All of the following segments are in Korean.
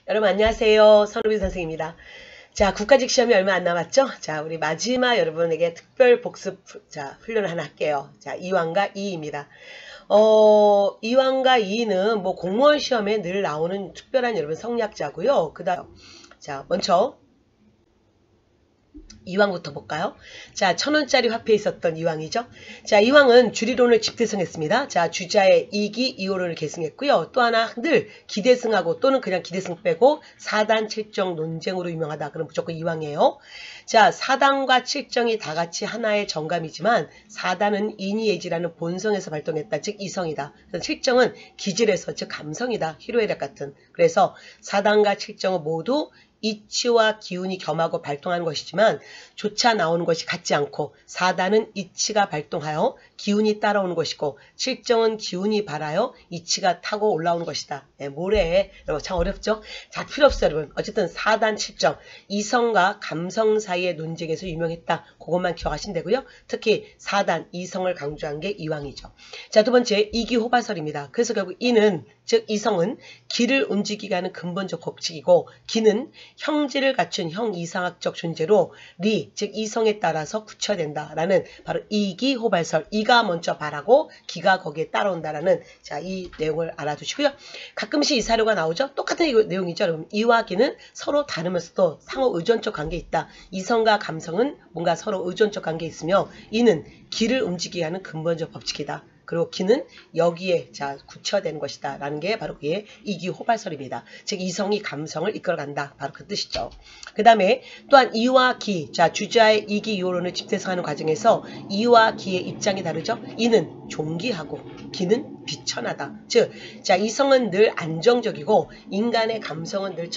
여러분 안녕하세요. 선우빈 선생입니다. 자, 국가직 시험이 얼마 안 남았죠? 자, 우리 마지막 여러분에게 특별 복습 훈련을 하나 할게요. 자, 2왕과 2입니다. 2왕과 2는 뭐 공무원 시험에 늘 나오는 특별한 여러분 성략자고요. 그다음 자, 먼저 이왕부터 볼까요? 자, 1000원짜리 화폐에 있었던 이왕이죠. 자, 이왕은 주리론을 집대성했습니다. 자, 주자의 이기 이호론을 계승했고요. 또 하나 늘 기대승하고 또는 그냥 기대승 빼고 4단 7정 논쟁으로 유명하다. 그럼 무조건 이왕이에요. 자, 4단과 7정이 다 같이 하나의 정감이지만 4단은 인이예지라는 본성에서 발동했다. 즉 이성이다. 7정은 기질에서 즉 감성이다. 희로애락 같은. 그래서 4단과 7정은 모두 이치와 기운이 겸하고 발동하는 것이지만 조차 나오는 것이 같지 않고 4단은 이치가 발동하여 기운이 따라오는 것이고 7정은 기운이 발하여 이치가 타고 올라오는 것이다. 네, 모래에 여러분 참 어렵죠? 자, 필요 없어요 여러분. 어쨌든 4단 7정 이성과 감성 사이의 논쟁에서 유명했다. 그것만 기억하시면 되고요. 특히 4단 이성을 강조한 게 이왕이죠. 자, 두 번째 이기호발설입니다. 그래서 결국 이는 즉 이성은 기를 움직이게 하는 근본적 법칙이고 기는 형질을 갖춘 형이상학적 존재로 리, 즉 이성에 따라서 굳혀된다라는 바로 이기호발설. 이가 먼저 발하고 기가 거기에 따라온다라는 자, 이 내용을 알아두시고요. 가끔씩 이 사료가 나오죠. 똑같은 내용이죠. 여러분. 이와 기는 서로 다르면서도 상호 의존적 관계에 있다. 이성과 감성은 뭔가 서로 의존적 관계에 있으며 이는 기를 움직이게 하는 근본적 법칙이다. 그리고 기는 여기에 자 굳혀되는 것이다 라는 게 바로 그의 이기호발설입니다. 즉 이성이 감성을 이끌어간다. 바로 그 뜻이죠. 그 다음에 또한 이와 기, 자 주자의 이기이호론을 집대성하는 과정에서 이와 기의 입장이 다르죠. 이는 존귀하고 기는 비천하다. 즉, 자 이성은 늘 안정적이고 인간의 감성은 늘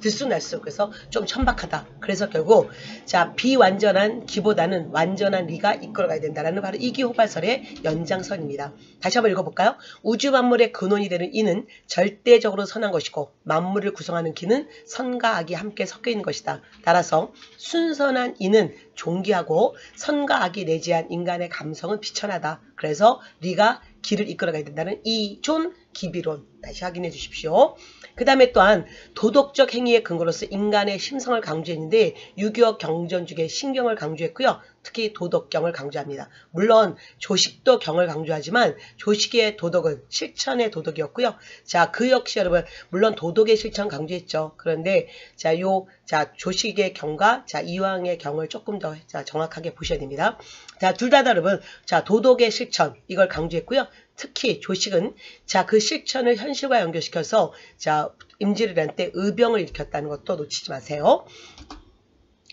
들쑥날쑥 그래서 좀 천박하다. 그래서 결국 자 비완전한 기보다는 완전한 리가 이끌어가야 된다라는 바로 이기호발설의 연장선입니다. 다시 한번 읽어볼까요? 우주 만물의 근원이 되는 이는 절대적으로 선한 것이고 만물을 구성하는 기는 선과 악이 함께 섞여 있는 것이다. 따라서 순선한 이는 존귀하고 선과 악이 내재한 인간의 감성은 비천하다. 그래서 리가 기를 이끌어가야 된다는 이존 기비론 다시 확인해 주십시오. 그 다음에 또한 도덕적 행위의 근거로서 인간의 심성을 강조했는데 유교 경전 중에 신경을 강조했고요. 특히 도덕경을 강조합니다. 물론 조식도 경을 강조하지만 조식의 도덕은 실천의 도덕이었고요. 자, 그 역시 여러분 물론 도덕의 실천 강조했죠. 그런데 자, 조식의 경과 자, 이왕의 경을 조금 더 정확하게 보셔야 됩니다. 자, 둘 다 여러분 자, 도덕의 실천 이걸 강조했고요. 특히 조식은 자, 그 실천을 현실과 연결시켜서 자, 임진왜란 때 의병을 일으켰다는 것도 놓치지 마세요.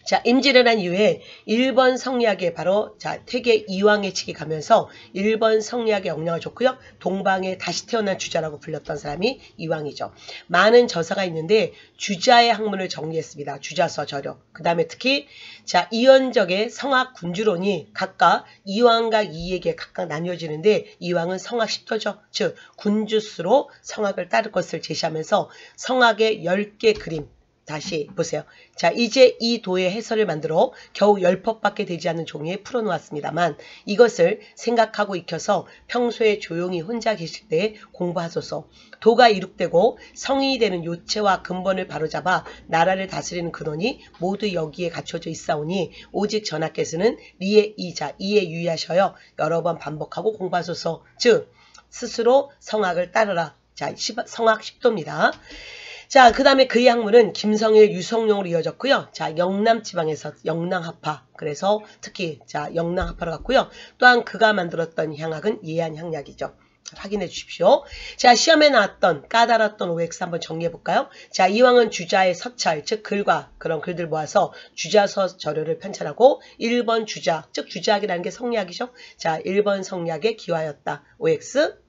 자, 임진왜란 이후에 일본 성리학에 바로 자, 태계 이왕의 칙이 가면서 일본 성리학에 영향을 줬고요. 동방에 다시 태어난 주자라고 불렸던 사람이 이왕이죠. 많은 저서가 있는데 주자의 학문을 정리했습니다. 주자서 저력. 그 다음에 특히 자, 이원적의 성학 군주론이 각각 이왕과 이에게 각각 나뉘어지는데 이왕은 성학 10도죠. 즉 군주수로 성학을 따를 것을 제시하면서 성학의 10개 그림 다시 보세요. 자, 이제 이 도의 해설을 만들어 겨우 10법밖에 되지 않는 종이에 풀어놓았습니다만 이것을 생각하고 익혀서 평소에 조용히 혼자 계실 때 공부하소서. 도가 이룩되고 성인이 되는 요체와 근본을 바로잡아 나라를 다스리는 근원이 모두 여기에 갖춰져 있사오니 오직 전하께서는 리의 이자, 이에 유의하셔요. 여러 번 반복하고 공부하소서. 즉 스스로 성학을 따르라. 자, 성학 10도입니다. 자, 그 다음에 그의 학문은 김성일 유성룡으로 이어졌고요. 자, 영남 지방에서 영랑학파. 그래서 특히 자, 영랑학파로 갔고요. 또한 그가 만들었던 향학은 예안향약이죠. 확인해 주십시오. 자, 시험에 나왔던 까다로웠던 OX 한번 정리해 볼까요? 자, 이왕은 주자의 서찰, 즉 글과 그런 글들 모아서 주자서 저료를 편찬하고 1번 주자, 즉 주자학이라는 게 성리학이죠. 자, 1번 성리학에 기화하였다. OX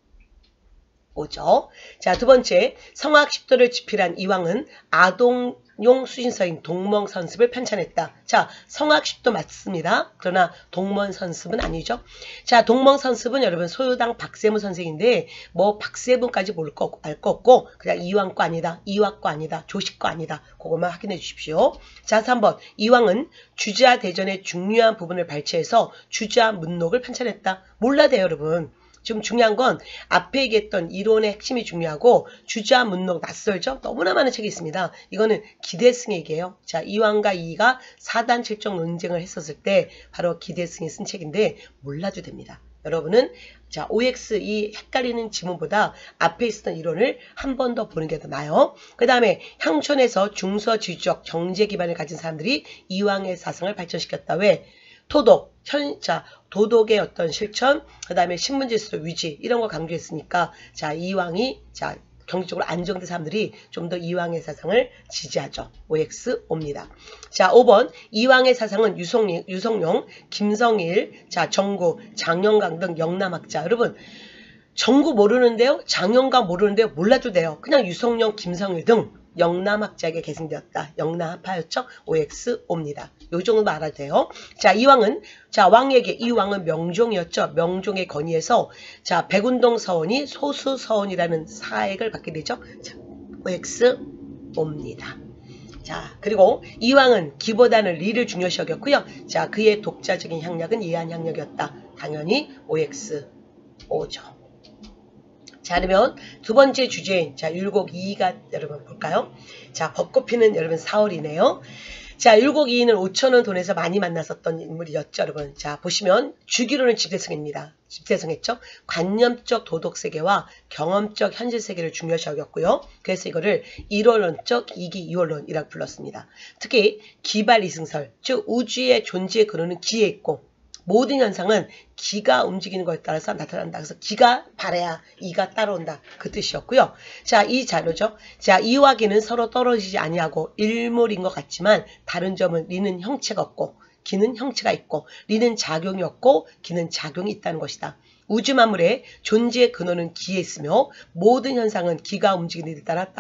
오죠. 자, 두 번째 성학 10도를 집필한 이왕은 아동용 수신서인 동몽선습을 편찬했다. 자, 성학 10도 맞습니다. 그러나 동몽선습은 아니죠. 자, 동몽선습은 여러분 소유당 박세문 선생인데 뭐 박세문까지 알 거 없고 그냥 이왕 거 아니다. 이왕 거 아니다. 조식 거 아니다. 그것만 확인해 주십시오. 자, 3번 이왕은 주자 대전의 중요한 부분을 발췌해서 주자 문록을 편찬했다. 몰라도 돼요, 여러분. 지금 중요한 건 앞에 얘기했던 이론의 핵심이 중요하고 주자, 문록, 낯설죠? 너무나 많은 책이 있습니다. 이거는 기대승 얘기예요. 자, 이왕과 이의가 사단 칠정 논쟁을 했었을 때 바로 기대승이 쓴 책인데 몰라도 됩니다. 여러분은 자, OX 이 헷갈리는 지문보다 앞에 있었던 이론을 한 번 더 보는 게 더 나아요. 그 다음에 향촌에서 중서지주적 정제 기반을 가진 사람들이 이왕의 사상을 발전시켰다. 왜? 토독, 도덕의 어떤 실천, 그 다음에 신분질서 유지 이런 거 강조했으니까 자, 이왕이 자, 경제적으로 안정된 사람들이 좀 더 이왕의 사상을 지지하죠. OX 옵니다. 자, 5번 이왕의 사상은 유성룡, 김성일, 자, 정구, 장영강 등 영남학자. 여러분 정구 모르는데요? 장영강 모르는데요? 몰라도 돼요. 그냥 유성룡, 김성일 등 영남학자에게 계승되었다. 영남파였죠? OX 옵니다. 요 정도 알아도 돼요. 자, 이왕은 자, 왕에게 이 왕은 명종이었죠. 명종의 건의에서 자, 백운동 서원이 소수 서원이라는 사액을 받게 되죠. 자, OX 옵니다. 자, 그리고 이왕은 기보다는 리를 중요시 여겼고요. 자, 그의 독자적인 향락은 예한 향락이었다. 당연히 OX 오죠. 자, 그러면 두 번째 주제인 자, 율곡 이의가 여러분 볼까요? 자, 벚꽃 피는 여러분 4월이네요. 자, 율곡 이의는 5,000원 돈에서 많이 만났었던 인물이었죠, 여러분. 자, 보시면 주기로는 집대성입니다. 집대성했죠. 관념적 도덕 세계와 경험적 현실 세계를 중요시 여겼고요. 그래서 이거를 일원론적 이기 이원론이라고 불렀습니다. 특히 기발 이승설, 즉 우주의 존재의 근원은 기에 있고 모든 현상은 기가 움직이는 것에 따라서 나타난다. 그래서 기가 발해야 이가 따라온다. 그 뜻이었고요. 자, 이 자료죠. 자, 이와 기는 서로 떨어지지 아니하고 일물인 것 같지만 다른 점은 리는 형체가 없고 기는 형체가 있고 리는 작용이 없고 기는 작용이 있다는 것이다. 우주 만물의 존재의 근원은 기에 있으며 모든 현상은 기가 움직이는 데 따라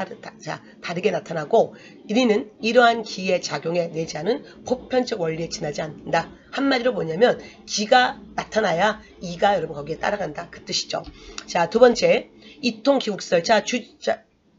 다르게 나타나고 리는 이러한 기의 작용에 내지하는 보편적 원리에 지나지 않는다. 한마디로 뭐냐면 기가 나타나야 이가 여러분 거기에 따라간다. 그 뜻이죠. 자, 두 번째 이통기국설.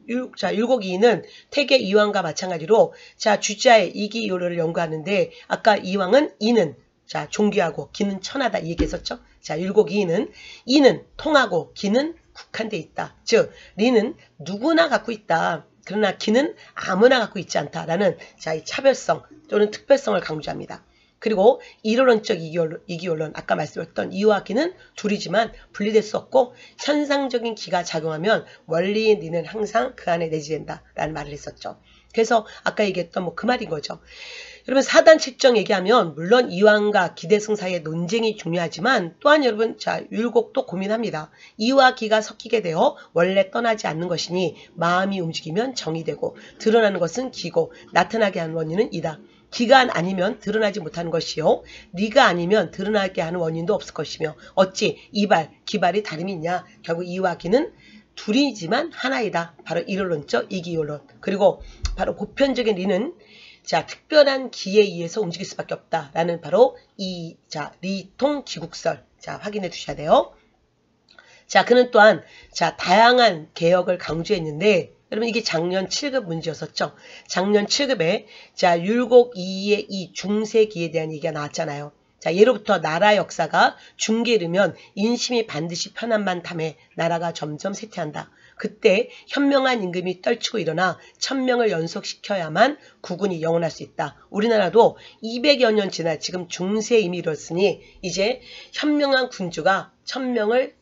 율곡 이의는 태계 이왕과 마찬가지로 자, 주자의 이기요로를 연구하는데 아까 이왕은 이는 자, 존귀하고 기는 천하다 이 얘기했었죠. 자, 율곡 이의는 이는 통하고 기는 국한돼 있다. 즉 리는 누구나 갖고 있다. 그러나 기는 아무나 갖고 있지 않다라는 자, 이 차별성 또는 특별성을 강조합니다. 그리고 이론론적 이기론론 아까 말씀드렸던 이와 기는 둘이지만 분리될 수 없고 현상적인 기가 작용하면 원리인 리는 항상 그 안에 내재된다라는 말을 했었죠. 그래서 아까 얘기했던 뭐 그 말인 거죠. 여러분 사단 칠정 얘기하면 물론 이왕과 기대승 사이의 논쟁이 중요하지만 또한 여러분 자, 율곡도 고민합니다. 이와 기가 섞이게 되어 원래 떠나지 않는 것이니 마음이 움직이면 정이 되고 드러나는 것은 기고 나타나게 하는 원인은 이다. 기가 아니면 드러나지 못하는 것이요. 리가 아니면 드러나게 하는 원인도 없을 것이며 어찌 이발, 기발이 다름이 있냐. 결국 이와 기는 둘이지만 하나이다. 바로 이론론적 이기론론. 그리고 바로 보편적인 리는 자, 특별한 기에 의해서 움직일 수밖에 없다라는 바로 이 자, 리통 기국설. 자, 확인해 두셔야 돼요. 자, 그는 또한 자, 다양한 개혁을 강조했는데 여러분 이게 작년 7급 문제였었죠. 작년 7급에 자, 율곡 이의의 이 중세기에 대한 얘기가 나왔잖아요. 자, 예로부터 나라 역사가 중기에 이르면 인심이 반드시 편안만 탐해 나라가 점점 쇠퇴한다. 그때 현명한 임금이 떨치고 일어나 1000명을 연속시켜야만 국군이 영원할 수 있다. 우리나라도 200여 년 지나 지금 중세에 이미 이뤘으니 이제 현명한 군주가 1000명을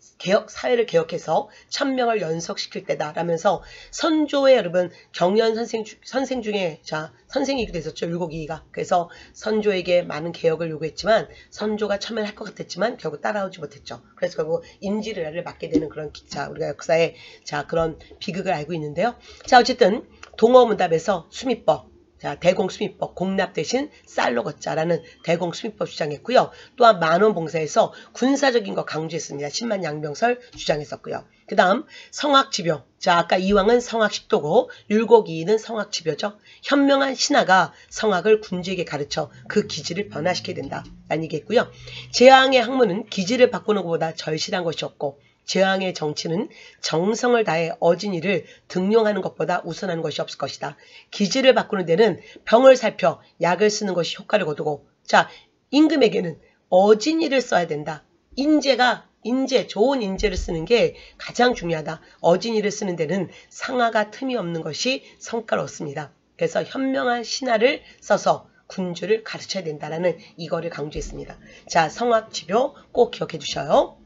사회를 개혁해서 1000명을 연속시킬 때다 라면서 선조의 여러분 경연 선생 중에 자, 선생이기도 했었죠. 율곡 이의가. 그래서 선조에게 많은 개혁을 요구했지만 선조가 처음엔 할 것 같았지만 결국 따라오지 못했죠. 그래서 결국 임진왜란을 맞게 되는 그런 자, 우리가 역사에 자, 그런 비극을 알고 있는데요. 자, 어쨌든 동어문답에서 수미법 자, 대공수미법 공납 대신 쌀로 걷자라는 대공수미법 주장했고요. 또한 만원봉사에서 군사적인 거 강조했습니다. 10만 양병설 주장했었고요. 그 다음 성악지묘. 자, 아까 이왕은 성악식도고 율곡 이의는 성악지묘죠. 현명한 신하가 성악을 군주에게 가르쳐 그 기질을 변화시켜야 된다. 라는 얘기했고요. 제왕의 학문은 기질을 바꾸는 것보다 절실한 것이 없고 제왕의 정치는 정성을 다해 어진이를 등용하는 것보다 우선하는 것이 없을 것이다. 기질을 바꾸는 데는 병을 살펴 약을 쓰는 것이 효과를 거두고 자, 임금에게는 어진이를 써야 된다. 인재가 인재, 좋은 인재를 쓰는 게 가장 중요하다. 어진이를 쓰는 데는 상하가 틈이 없는 것이 성과롭습니다. 그래서 현명한 신하를 써서 군주를 가르쳐야 된다라는 이거를 강조했습니다. 자, 성악지묘 꼭 기억해 주셔요.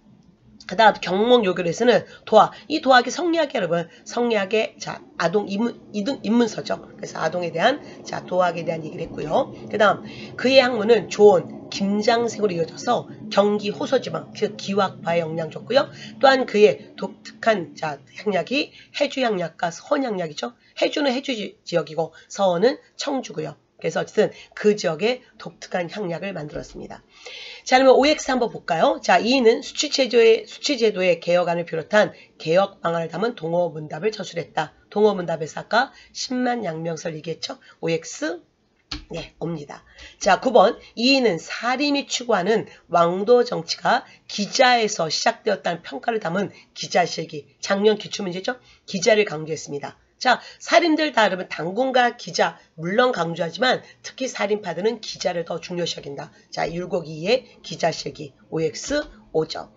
그 다음 경목요결에서는 도화. 이 도화기 성리학이 여러분 성리학의 자 아동 입문서죠. 그래서 아동에 대한 자 도학에 대한 얘기를 했고요. 그 다음 그의 학문은 조언, 김장생으로 이어져서 경기 호서지방 그 기와학파에 영향 줬고요. 또한 그의 독특한 자 향약이 해주향약과 서원향약이죠. 해주는 해주 지역이고 서원은 청주고요. 그래서 어쨌든 그 지역에 독특한 향약을 만들었습니다. 자, 그러면 OX 한번 볼까요? 자, 2위는 수치제도의 개혁안을 비롯한 개혁 방안을 담은 동어문답을 저술했다. 동어문답에서 아까 10만 양명설 얘기했죠? OX 네, 옵니다. 자, 9번 2위는 사림이 추구하는 왕도 정치가 기자에서 시작되었다는 평가를 담은 기자실기. 작년 기출문제죠? 기자를 강조했습니다. 자, 사림들 다 여러분 당군과 기자 물론 강조하지만 특히 사림파들은 기자를 더 중요시 여긴다. 자, 율곡 2의 기자실기 OX 5점.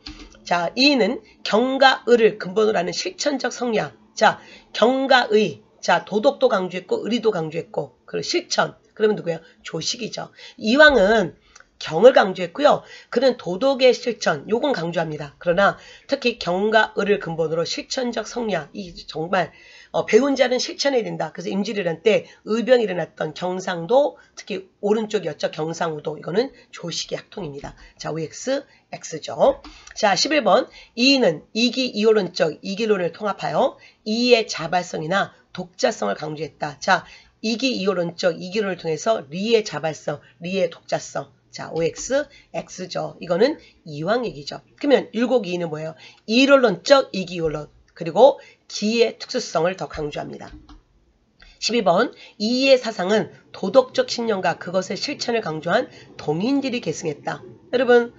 자, 2위는 경가의를 근본으로 하는 실천적 성리학. 자, 경가의. 자, 도덕도 강조했고 의리도 강조했고 그리고 실천. 그러면 누구예요? 조식이죠. 이왕은 경을 강조했고요. 그는 도덕의 실천, 요건 강조합니다. 그러나 특히 경과 의를 근본으로 실천적 성리학, 이 정말 배운 자는 실천해야 된다. 그래서 임진왜란 때 의병이 일어났던 경상도, 특히 오른쪽이었죠. 경상우도, 이거는 조식의 학통입니다. 자, OX, X죠. 자, 11번 2위는 이기 이호론적 이기론을 통합하여 이의 자발성이나 독자성을 강조했다. 자, 이기 이호론적 이기론을 통해서 리의 자발성, 리의 독자성. 자, OX, X죠. 이거는 이왕 얘기죠. 그러면 율곡 2는 뭐예요? 이론론적 이기론론. 그리고 기의 특수성을 더 강조합니다. 12번 2의 사상은 도덕적 신념과 그것의 실천을 강조한 동인들이 계승했다. 여러분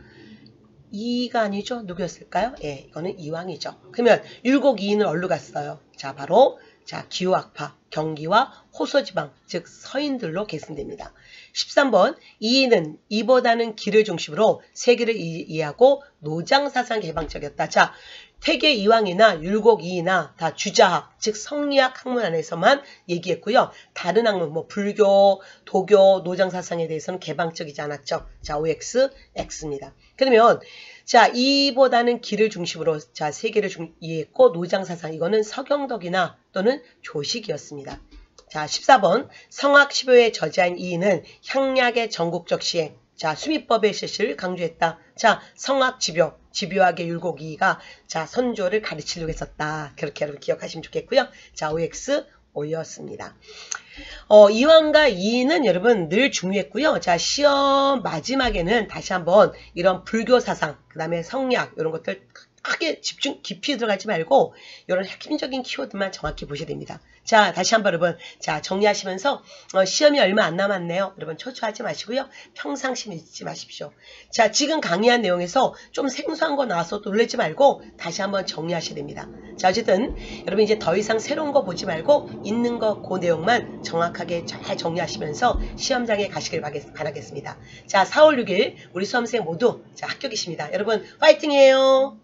2가 아니죠? 누구였을까요? 예, 이거는 이왕이죠. 그러면 율곡 2는 어디로 갔어요? 자, 바로 자, 기후학파, 경기와 호서지방, 즉 서인들로 계승됩니다. 13번 이인은 이보다는 기를 중심으로 세계를 이해하고 노장사상 개방적이었다. 자, 태계 이왕이나 율곡 이이나 다 주자학, 즉 성리학 학문 안에서만 얘기했고요. 다른 학문, 뭐 불교, 도교, 노장사상에 대해서는 개방적이지 않았죠. 자, OX, X입니다. 그러면 자, 이보다는 기를 중심으로 자 세계를 이해했고 노장사상 이거는 서경덕이나 또는 조식이었습니다. 자, 14번 성악 15의 저자인 이인은 향약의 전국적 시행, 자 수미법의 실시를 강조했다. 자, 성악 집요하게 율곡 이이가 자 선조를 가르치려고 했었다. 그렇게 여러분 기억하시면 좋겠고요. 자, OX O였습니다. 이왕과 이인은 여러분 늘 중요했고요. 자, 시험 마지막에는 다시 한번 이런 불교 사상, 그 다음에 성리학 이런 것들 크게 깊이 들어가지 말고 이런 핵심적인 키워드만 정확히 보셔야 됩니다. 자, 다시 한번 여러분 자 정리하시면서 시험이 얼마 안 남았네요. 여러분 초조하지 마시고요. 평상심 잊지 마십시오. 자, 지금 강의한 내용에서 좀 생소한 거 나와서 놀라지 말고 다시 한번 정리하셔야 됩니다. 자, 어쨌든 여러분 이제 더 이상 새로운 거 보지 말고 있는 거 그 내용만 정확하게 잘 정리하시면서 시험장에 가시길 바라겠습니다. 자, 4월 6일 우리 수험생 모두 자 합격이십니다. 여러분 화이팅이에요.